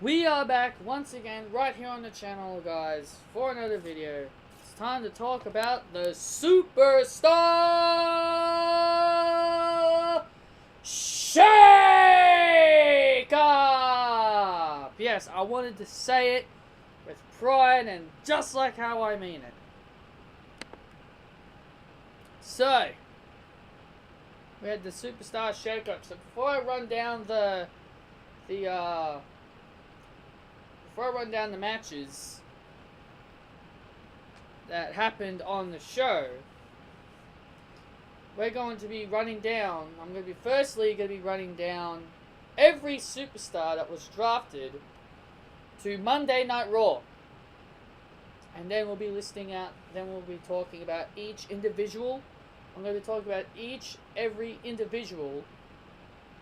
We are back once again right here on the channel, guys, for another video. It's time to talk about the Superstar Shake Up! Yes, I wanted to say it with pride and just like how I mean it. So, we had the Superstar Shake Up. So before I run down the matches that happened on the show, we're going to be running down, firstly going to be running down every superstar that was drafted to Monday Night Raw. And then we'll be talking about each individual. I'm going to be talking about every individual,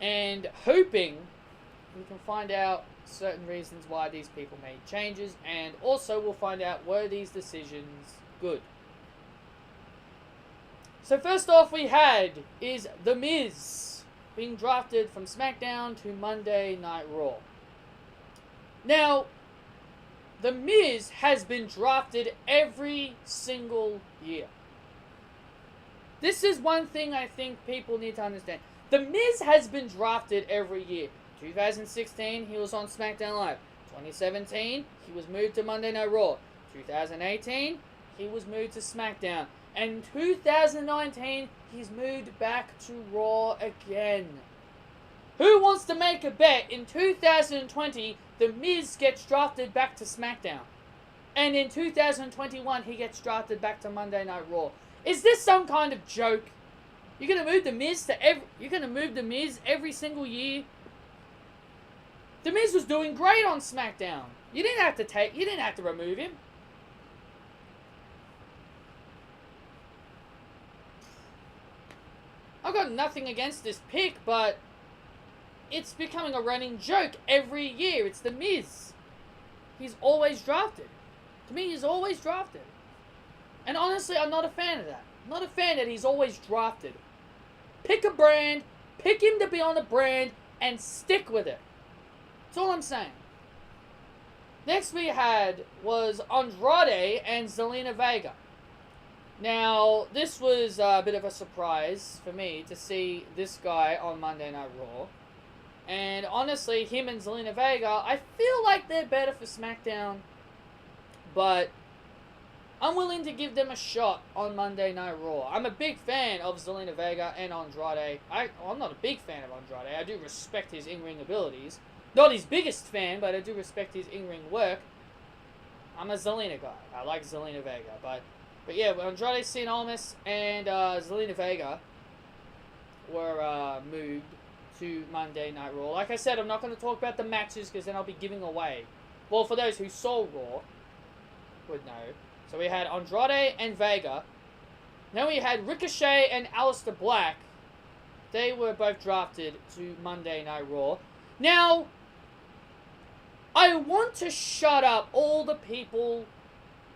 and hoping we can find out certain reasons why these people made changes, and also we'll find out, were these decisions good? So first off we had is The Miz being drafted from SmackDown to Monday Night Raw. Now, The Miz has been drafted every single year. This is one thing I think people need to understand. The Miz has been drafted every year. 2016, he was on SmackDown Live. 2017, he was moved to Monday Night Raw. 2018, he was moved to SmackDown. And 2019, he's moved back to Raw again. Who wants to make a bet in 2020, The Miz gets drafted back to SmackDown? And in 2021, he gets drafted back to Monday Night Raw. Is this some kind of joke? You're gonna move The Miz every single year? The Miz was doing great on SmackDown. You didn't have to remove him. I've got nothing against this pick, but it's becoming a running joke every year. It's The Miz. He's always drafted. To me, he's always drafted. And honestly, I'm not a fan of that. I'm not a fan that he's always drafted. Pick a brand, pick him to be on the brand, and stick with it. That's all I'm saying. Next we had was Andrade and Zelina Vega. Now, this was a bit of a surprise for me to see this guy on Monday Night Raw. And honestly, him and Zelina Vega, I feel like they're better for SmackDown. But I'm willing to give them a shot on Monday Night Raw. I'm a big fan of Zelina Vega and Andrade. I'm not a big fan of Andrade. I do respect his in-ring abilities. Not his biggest fan, but I do respect his in-ring work. I'm a Zelina guy. I like Zelina Vega. But yeah, Andrade Cien Almas and Zelina Vega were moved to Monday Night Raw. Like I said, I'm not going to talk about the matches because then I'll be giving away. Well, for those who saw Raw would know. So we had Andrade and Vega. Then we had Ricochet and Aleister Black. They were both drafted to Monday Night Raw. Now, I want to shut up all the people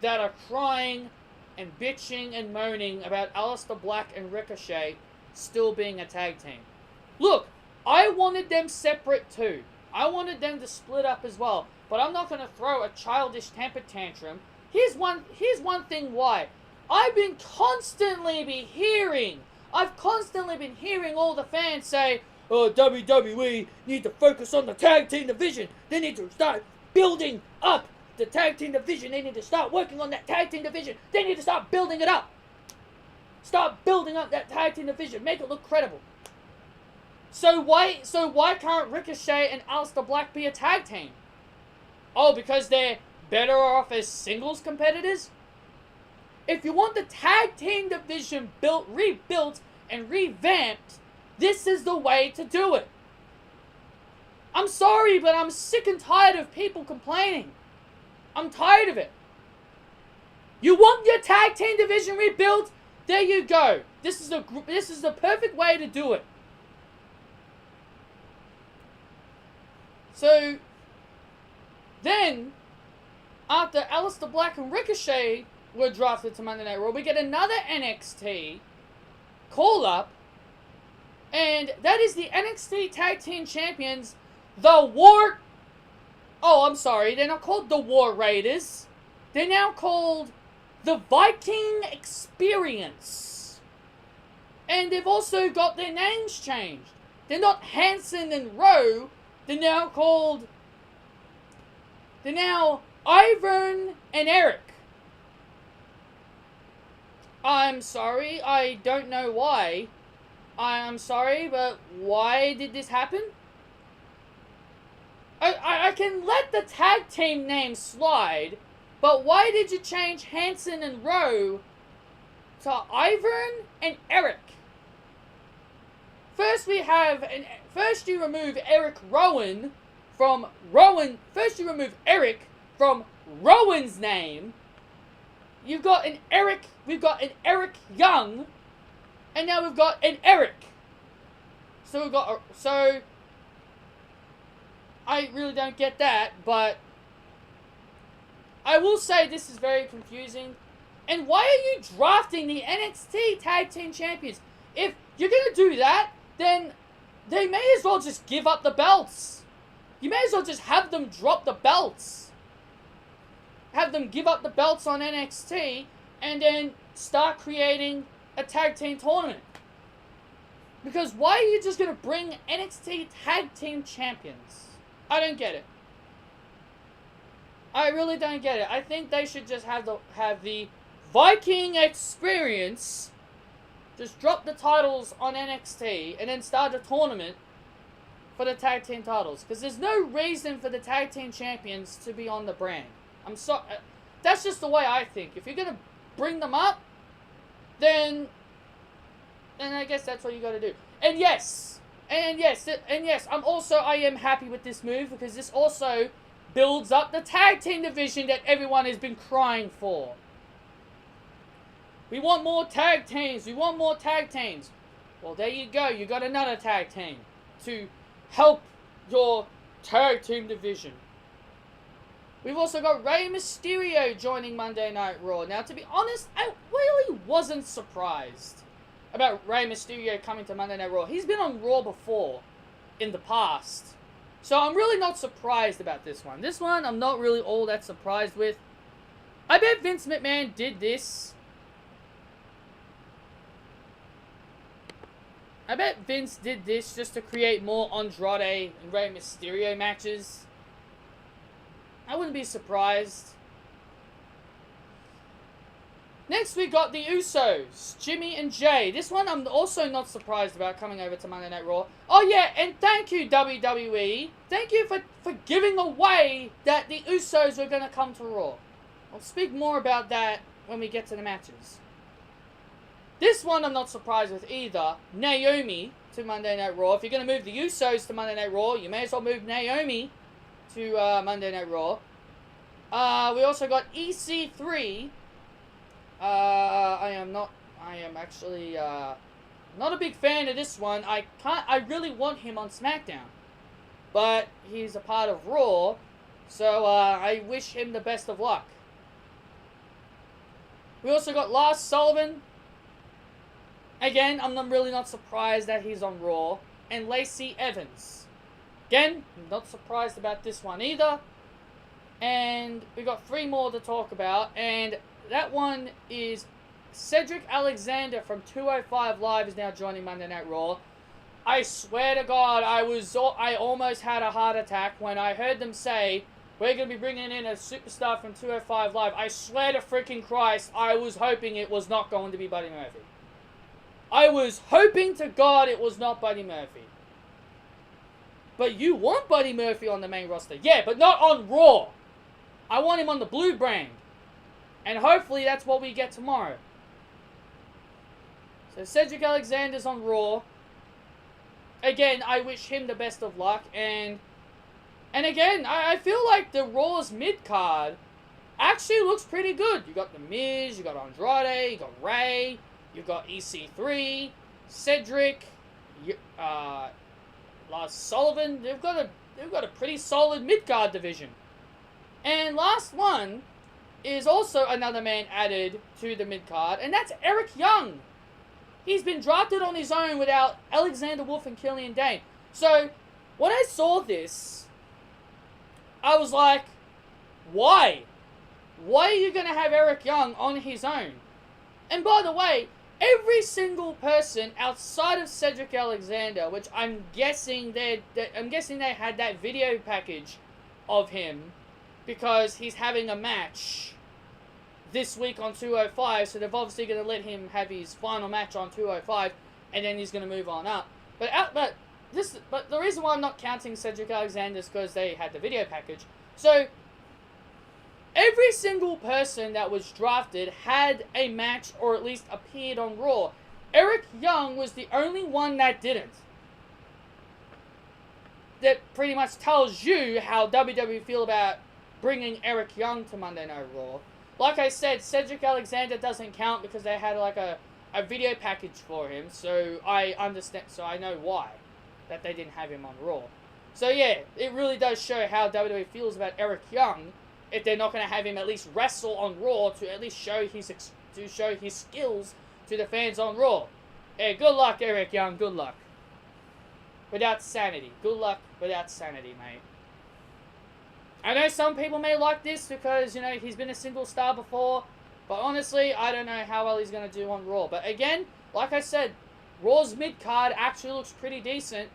that are crying and bitching and moaning about Aleister Black and Ricochet still being a tag team. Look, I wanted them separate too. I wanted them to split up as well. But I'm not going to throw a childish temper tantrum. Here's one thing why. I've constantly been hearing all the fans say, oh, WWE need to focus on the tag team division. They need to start building up the tag team division. They need to start working on that tag team division. They need to start building it up. Start building up that tag team division. Make it look credible. So why can't Ricochet and Aleister Black be a tag team? Oh, because they're better off as singles competitors? If you want the tag team division rebuilt and revamped, this is the way to do it. I'm sorry, but I'm sick and tired of people complaining. I'm tired of it. You want your tag team division rebuilt? There you go. This is the perfect way to do it. So then, after Aleister Black and Ricochet were drafted to Monday Night Raw, we get another NXT call-up, and that is the NXT Tag Team Champions, the War Oh, I'm sorry. They're not called the War Raiders. They're now called the Viking Experience. And they've also got their names changed. They're not Hansen and Rowe. They're now called... They're now Ivan and Eric. I'm sorry. I don't know why. I'm sorry, but why did this happen? I can let the tag team name slide, but why did you change Hansen and Rowe to Ivan and Eric? First first you remove Eric Rowan from Rowan. First you remove Eric from Rowan's name. We've got an Eric Young, and now we've got an Eric. So I really don't get that, but I will say this is very confusing. And why are you drafting the NXT Tag Team Champions? If you're going to do that, then they may as well just give up the belts. You may as well just have them drop the belts. Have them give up the belts on NXT and then start creating a tag team tournament. Because why are you just going to bring NXT Tag Team Champions? I don't get it. I really don't get it. I think they should just have the Viking Experience just drop the titles on NXT and then start a tournament for the tag team titles. Because there's no reason for the tag team champions to be on the brand. I'm sorry. That's just the way I think. If you're going to bring them up, then I guess that's what you got to do. And yes, I am happy with this move because this also builds up the tag team division that everyone has been crying for. We want more tag teams. We want more tag teams. Well, there you go. You got another tag team to help your tag team division. We've also got Rey Mysterio joining Monday Night Raw. Now, to be honest, I really wasn't surprised about Rey Mysterio coming to Monday Night Raw. He's been on Raw before in the past. So I'm really not surprised about this one. This one, I'm not really all that surprised with. I bet Vince McMahon did this. I bet Vince did this just to create more Andrade and Rey Mysterio matches. I wouldn't be surprised. Next, we got the Usos, Jimmy and Jay. This one I'm also not surprised about coming over to Monday Night Raw. Oh yeah, and thank you WWE. Thank you for giving away that the Usos were going to come to Raw. I'll speak more about that when we get to the matches. This one I'm not surprised with either. Naomi to Monday Night Raw. If you're going to move the Usos to Monday Night Raw, you may as well move Naomi to Monday Night Raw. We also got EC3. I am actually not a big fan of this one. I really want him on SmackDown, but he's a part of Raw, so I wish him the best of luck. We also got Lars Sullivan. Again, I'm really not surprised that he's on Raw. And Lacey Evans. Again, not surprised about this one either. And we got 3 more to talk about, and that one is Cedric Alexander from 205 Live is now joining Monday Night Raw. I swear to God, I almost had a heart attack when I heard them say, we're going to be bringing in a superstar from 205 Live. I swear to freaking Christ, I was hoping it was not going to be Buddy Murphy. I was hoping to God it was not Buddy Murphy. But you want Buddy Murphy on the main roster. Yeah, but not on Raw. I want him on the Blue brand. And hopefully that's what we get tomorrow. So Cedric Alexander's on Raw. Again, I wish him the best of luck. And again, I feel like the Raw's mid-card actually looks pretty good. You got The Miz, you got Andrade, you got Rey, you got EC3, Cedric, Lars Sullivan. They've got a pretty solid mid-card division. And last one is also another man added to the mid-card, and that's Eric Young. He's been drafted on his own without Alexander Wolf and Killian Dane. So, when I saw this, I was like, why? Why are you going to have Eric Young on his own? And by the way, every single person outside of Cedric Alexander, which I'm guessing they had that video package of him because he's having a match this week on 205, so they're obviously going to let him have his final match on 205, and then he's going to move on up. But the reason why I'm not counting Cedric Alexander is because they had the video package. So every single person that was drafted had a match or at least appeared on Raw. Eric Young was the only one that didn't. That pretty much tells you how WWE feel about bringing Eric Young to Monday Night Raw. Like I said, Cedric Alexander doesn't count because they had like a video package for him, so I understand, so I know why that they didn't have him on Raw. So yeah, it really does show how WWE feels about Eric Young if they're not going to have him at least wrestle on Raw to at least show his skills to the fans on Raw. Hey, good luck, Eric Young. Good luck. Without sanity. Good luck without sanity, mate. I know some people may like this because, you know, he's been a single star before. But honestly, I don't know how well he's going to do on Raw. But again, like I said, Raw's mid-card actually looks pretty decent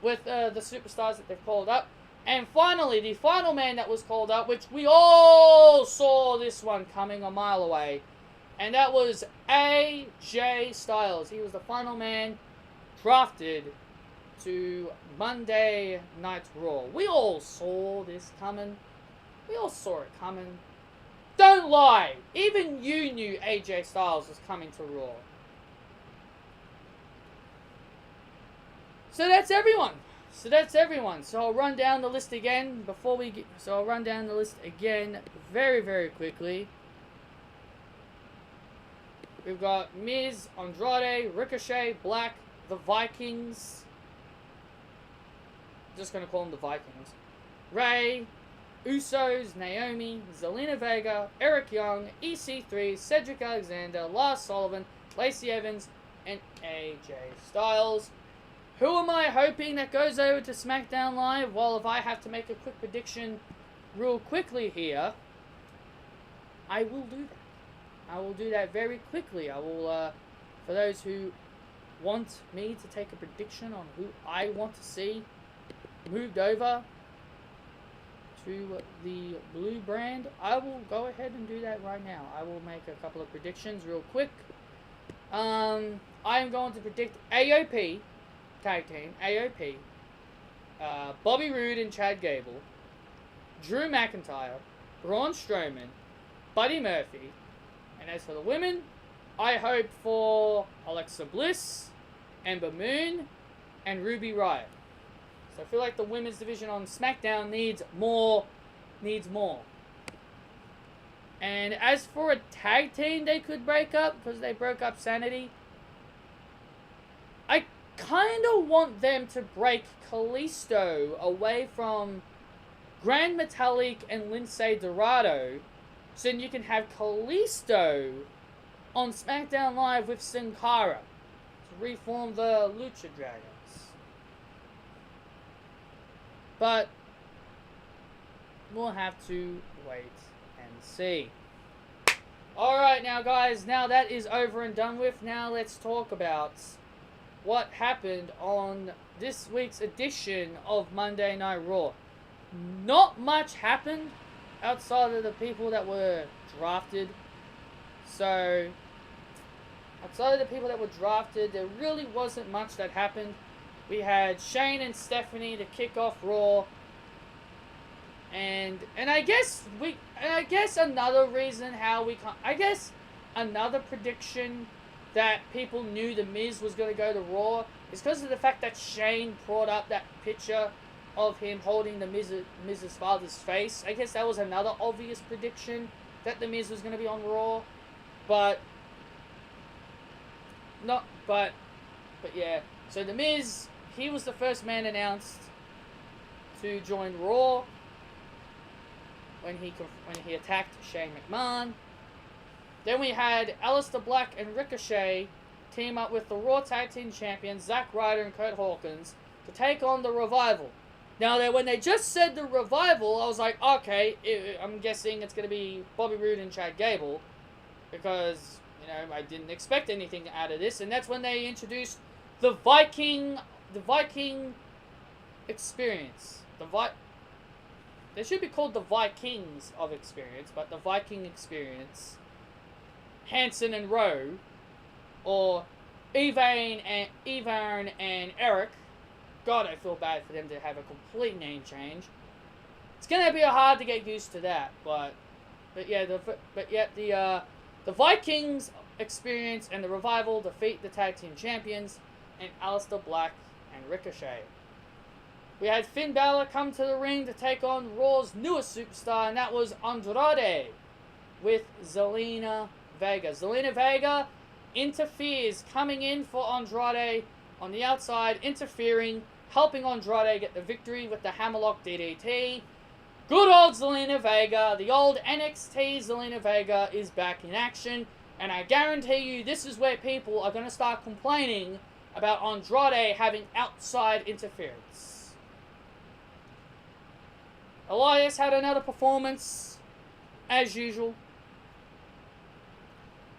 with the superstars that they've called up. And finally, the final man that was called up, which we all saw this one coming a mile away. And that was AJ Styles. He was the final man drafted to Monday Night Raw. We all saw this coming. We all saw it coming. Don't lie. Even you knew AJ Styles was coming to Raw. So that's everyone. So I'll run down the list again very, very quickly. We've got Miz, Andrade, Ricochet, Black, the Vikings. Just gonna call them the Vikings. Rey, Usos, Naomi, Zelina Vega, Eric Young, EC3, Cedric Alexander, Lars Sullivan, Lacey Evans, and AJ Styles. Who am I hoping that goes over to SmackDown Live? Well, if I have to make a quick prediction real quickly here, I will do that. I will do that very quickly. I will, for those who want me to take a prediction on who I want to see moved over to the blue brand, I will go ahead and do that right now. I will make a couple of predictions real quick. I am going to predict AOP, tag team, AOP, Bobby Roode and Chad Gable, Drew McIntyre, Braun Strowman, Buddy Murphy, and as for the women, I hope for Alexa Bliss, Ember Moon, and Ruby Riott. So I feel like the women's division on SmackDown needs more. And as for a tag team they could break up, because they broke up Sanity, I kind of want them to break Kalisto away from Grand Metalik and Lince Dorado, so then you can have Kalisto on SmackDown Live with Sin Cara to reform the Lucha Dragons. But we'll have to wait and see. Alright now guys, now that is over and done with, now let's talk about what happened on this week's edition of Monday Night Raw. Not much happened outside of the people that were drafted. So, outside of the people that were drafted, there really wasn't much that happened. We had Shane and Stephanie to kick off Raw. And I guess another reason how we can't, I guess another prediction that people knew The Miz was going to go to Raw is because of the fact that Shane brought up that picture of him holding the Miz's father's face. I guess that was another obvious prediction that The Miz was going to be on Raw. But yeah. So The Miz, he was the first man announced to join Raw when he attacked Shane McMahon. Then we had Aleister Black and Ricochet team up with the Raw Tag Team Champions Zack Ryder and Kurt Hawkins to take on the Revival. Now, when they just said the Revival, I was like, okay, I'm guessing it's going to be Bobby Roode and Chad Gable, because, you know, I didn't expect anything out of this, and that's when they introduced the Viking Experience. They should be called the Vikings of Experience, but the Viking Experience. Hanson and Rowe, or Evan and Eric. God, I feel bad for them to have a complete name change. It's gonna be hard to get used to that, but the Vikings Experience and the Revival defeat the tag team champions and Aleister Black and Ricochet. We had Finn Balor come to the ring to take on Raw's newest superstar, and that was Andrade with Zelina Vega. Zelina Vega interferes, coming in for Andrade on the outside, interfering, helping Andrade get the victory with the Hammerlock DDT. Good old Zelina Vega, the old NXT Zelina Vega is back in action, and I guarantee you this is where people are going to start complaining about Andrade having outside interference. Elias had another performance, as usual.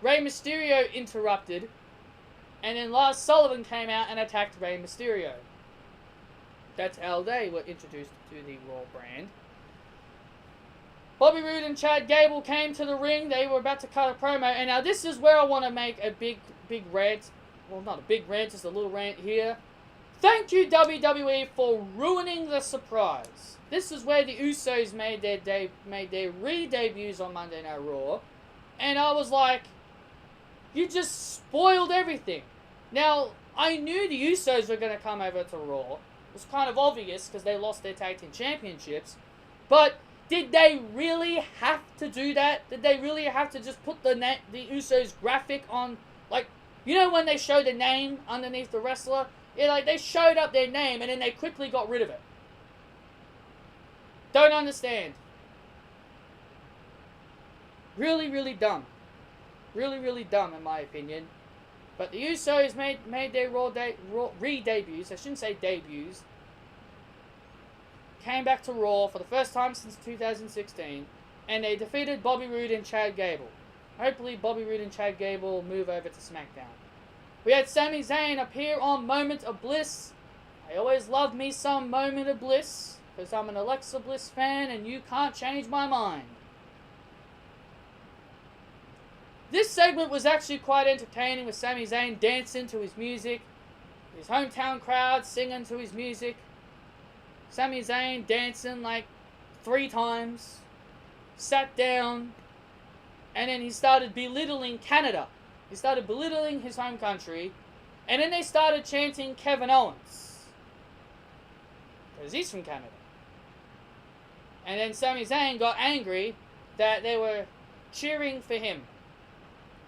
Rey Mysterio interrupted, and then Lars Sullivan came out and attacked Rey Mysterio. That's how they were introduced to the Raw brand. Bobby Roode and Chad Gable came to the ring. They were about to cut a promo, and now this is where I want to make a big rant. Well, not a big rant, just a little rant here. Thank you, WWE, for ruining the surprise. This is where the Usos made their re-debuts on Monday Night Raw, and I was like, you just spoiled everything. Now, I knew the Usos were going to come over to Raw. It was kind of obvious because they lost their tag team championships, but did they really have to do that? Did they really have to just put the Usos graphic on, like, you know when they show the name underneath the wrestler? Yeah, like, they showed up their name and then they quickly got rid of it. Don't understand. Really, really dumb. Really, really dumb in my opinion. But the Usos made their Raw re-debuts. I shouldn't say debuts. Came back to Raw for the first time since 2016. And they defeated Bobby Roode and Chad Gable. Hopefully Bobby Roode and Chad Gable move over to SmackDown. We had Sami Zayn appear on Moment of Bliss. I always love me some Moment of Bliss, because I'm an Alexa Bliss fan and you can't change my mind. This segment was actually quite entertaining, with Sami Zayn dancing to his music, his hometown crowd singing to his music. Sami Zayn dancing like 3 times, sat down, and then he started belittling Canada. He started belittling his home country, and then they started chanting Kevin Owens, because he's from Canada. And then Sami Zayn got angry that they were cheering for him.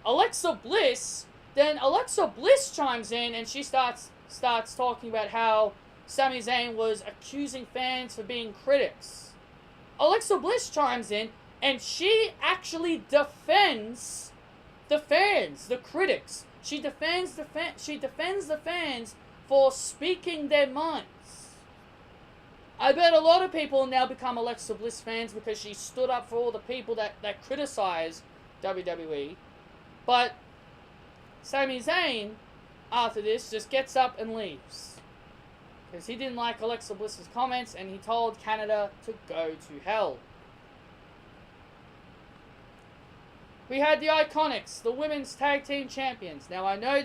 Alexa Bliss chimes in, and she starts talking about how Sami Zayn was accusing fans for being critics. Alexa Bliss chimes in, and she actually defends the fans, the critics. She defends the fans for speaking their minds. I bet a lot of people now become Alexa Bliss fans because she stood up for all the people that criticize WWE. But Sami Zayn, after this, just gets up and leaves, because he didn't like Alexa Bliss's comments, and he told Canada to go to hell. We had the Iconics, the women's tag team champions. Now I know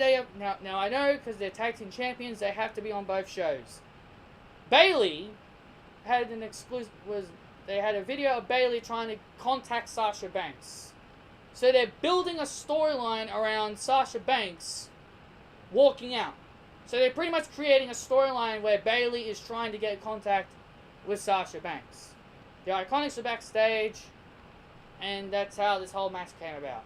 because they're tag team champions, they have to be on both shows. Bayley had they had a video of Bayley trying to contact Sasha Banks. So they're building a storyline around Sasha Banks walking out. So they're pretty much creating a storyline where Bayley is trying to get contact with Sasha Banks. The Iconics are backstage, and that's how this whole match came about.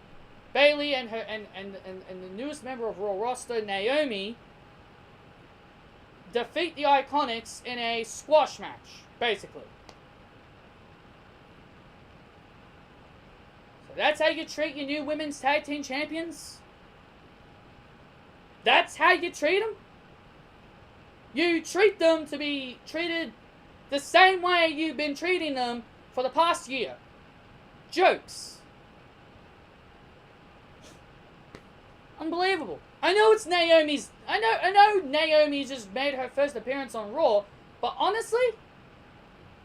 Bayley and the newest member of Raw roster, Naomi, defeat the Iconics in a squash match, basically. So that's how you treat your new women's tag team champions? That's how you treat them? You treat them to be treated The same way you've been treating them for the past year. Jokes. Unbelievable. I know it's Naomi's... I know Naomi just made her first appearance on Raw, but honestly,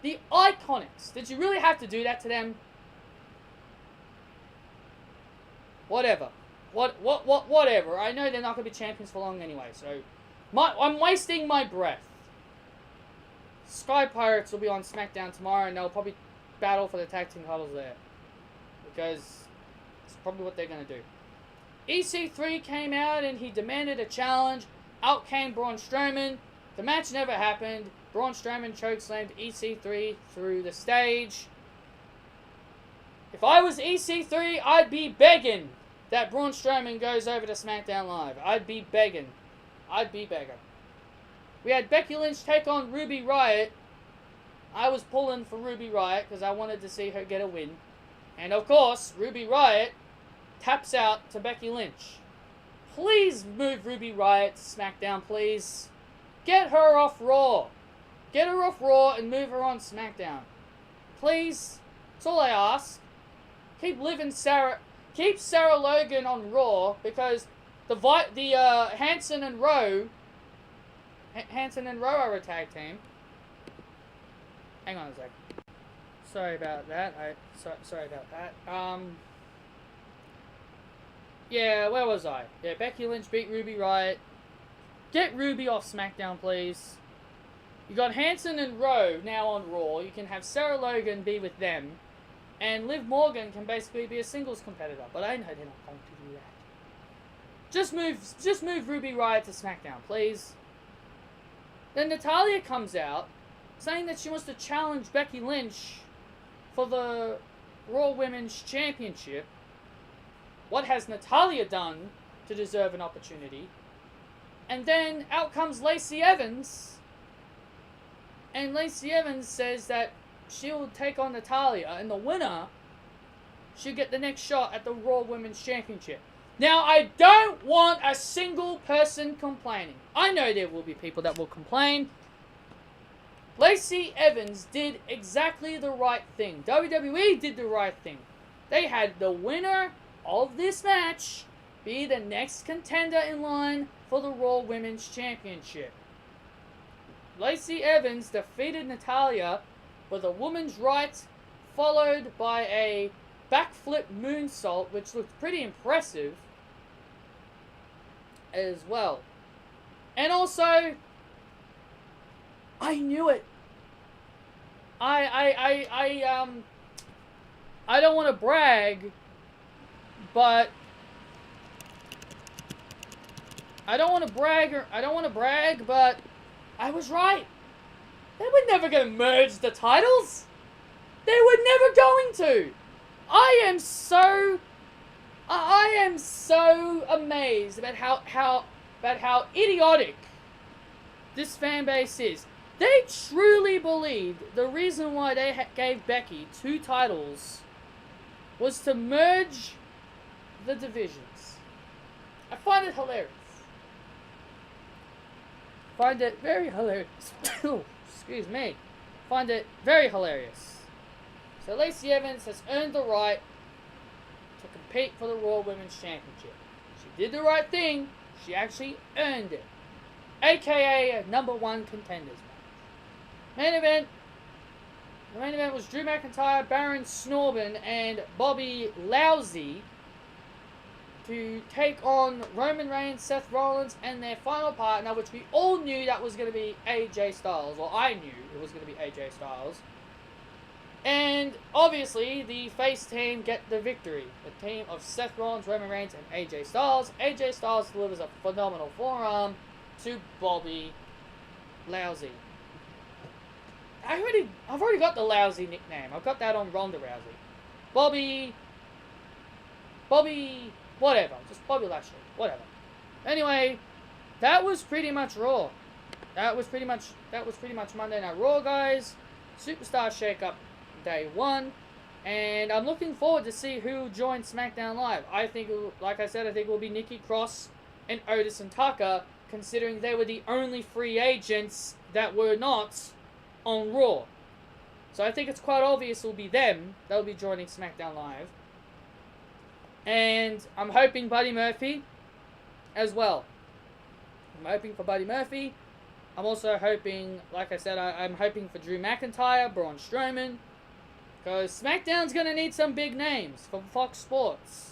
the Iconics, did you really have to do that to them? Whatever. Whatever. I know they're not going to be champions for long anyway, so... I'm wasting my breath. Sky Pirates will be on SmackDown tomorrow, and they'll probably battle for the tag team titles there. Because it's probably what they're going to do. EC3 came out, and he demanded a challenge. Out came Braun Strowman. The match never happened. Braun Strowman chokeslammed EC3 through the stage. If I was EC3, I'd be begging that Braun Strowman goes over to SmackDown Live. I'd be begging. We had Becky Lynch take on Ruby Riott. I was pulling for Ruby Riott because I wanted to see her get a win. And of course, Ruby Riott taps out to Becky Lynch. Please move Ruby Riott to SmackDown, please. Get her off Raw. Get her off Raw and move her on SmackDown. Please. That's all I ask. Keep Sarah Logan on Raw because the Hanson and Rowe are a tag team. Hang on a sec. Sorry about that. Sorry about that. Yeah, where was I? Yeah, Becky Lynch beat Ruby Riott. Get Ruby off SmackDown, please. You got Hanson and Rowe now on Raw. You can have Sarah Logan be with them. And Liv Morgan can basically be a singles competitor. But I know they're not going to do that. Just move Ruby Riott to SmackDown, please. Then Natalya comes out saying that she wants to challenge Becky Lynch for the Raw Women's Championship. What has Natalya done to deserve an opportunity? And then out comes Lacey Evans. And Lacey Evans says that she'll take on Natalya. And the winner should get the next shot at the Raw Women's Championship. Now, I don't want a single person complaining. I know there will be people that will complain. Lacey Evans did exactly the right thing. WWE did the right thing. They had the winner of this match be the next contender in line for the Raw Women's Championship. Lacey Evans defeated Natalya with a woman's right, followed by a backflip moonsault, which looked pretty impressive as well. And also, I knew it. I don't want to brag, but but I was right. They were never going to merge the titles. They were never going to. I am so amazed about how idiotic this fan base is. They truly believed the reason why they gave Becky 2 titles was to merge the divisions. I find it hilarious. Find it very hilarious. Excuse me. Find it very hilarious. So Lacey Evans has earned the right to compete for the Raw Women's Championship. She did the right thing. She actually earned it. AKA a #1 contenders match. Main event. The main event was Drew McIntyre, Baron Corbin, and Bobby Lashley to take on Roman Reigns, Seth Rollins, and their final partner, which we all knew that was going to be AJ Styles. Or I knew it was going to be AJ Styles. And obviously, the face team get the victory. The team of Seth Rollins, Roman Reigns, and AJ Styles. AJ Styles delivers a phenomenal forearm to Bobby Lashley. I've already got the Lashley nickname. I've got that on Ronda Rousey. Bobby, whatever. Just Bobby Lashley. Whatever. Anyway, that was pretty much Raw. That was pretty much Monday Night Raw, guys. Superstar Shakeup Day 1. And I'm looking forward to see who joins SmackDown Live. I think, like I said, I think it will be Nikki Cross and Otis and Tucker, considering they were the only free agents that were not on Raw. So I think it's quite obvious it'll be them that'll be joining SmackDown Live. And I'm hoping Buddy Murphy as well. I'm hoping for Buddy Murphy. I'm also hoping, like I said, I'm hoping for Drew McIntyre, Braun Strowman. Because SmackDown's going to need some big names for Fox Sports.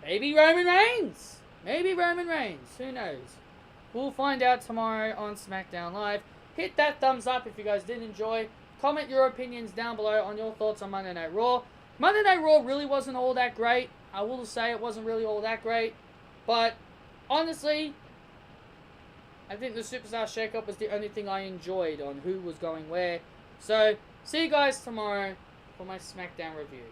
Maybe Roman Reigns. Maybe Roman Reigns. Who knows? We'll find out tomorrow on SmackDown Live. Hit that thumbs up if you guys did enjoy. Comment your opinions down below on your thoughts on Monday Night Raw. Monday Night Raw really wasn't all that great. I will say it wasn't really all that great. But, honestly, I think the Superstar Shake-Up was the only thing I enjoyed on who was going where. So, see you guys tomorrow for my SmackDown review.